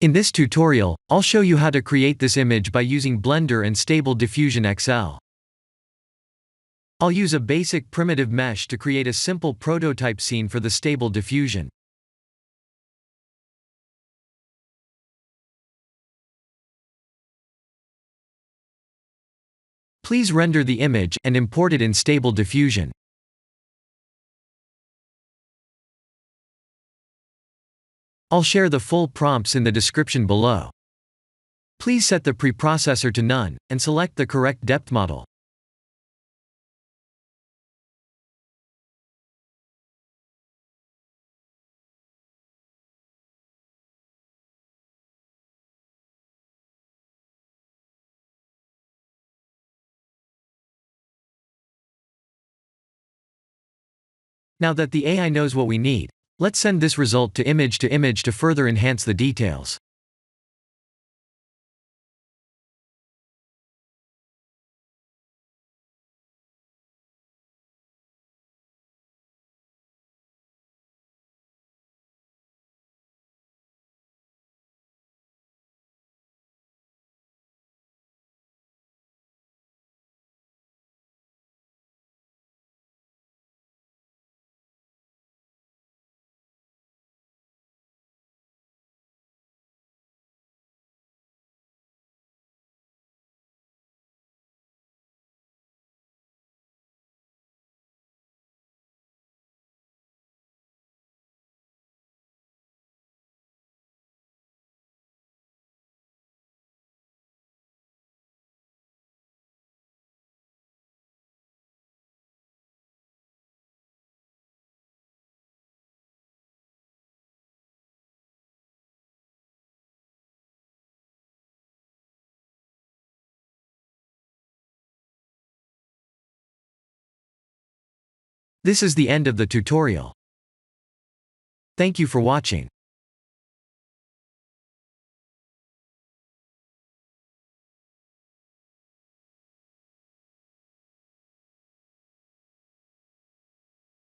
In this tutorial, I'll show you how to create this image by using Blender and Stable Diffusion XL. I'll use a basic primitive mesh to create a simple prototype scene for the Stable Diffusion. Please render the image and import it in Stable Diffusion. I'll share the full prompts in the description below. Please set the preprocessor to none, and select the correct depth model. Now that the AI knows what we need, let's send this result to image to further enhance the details. This is the end of the tutorial. Thank you for watching.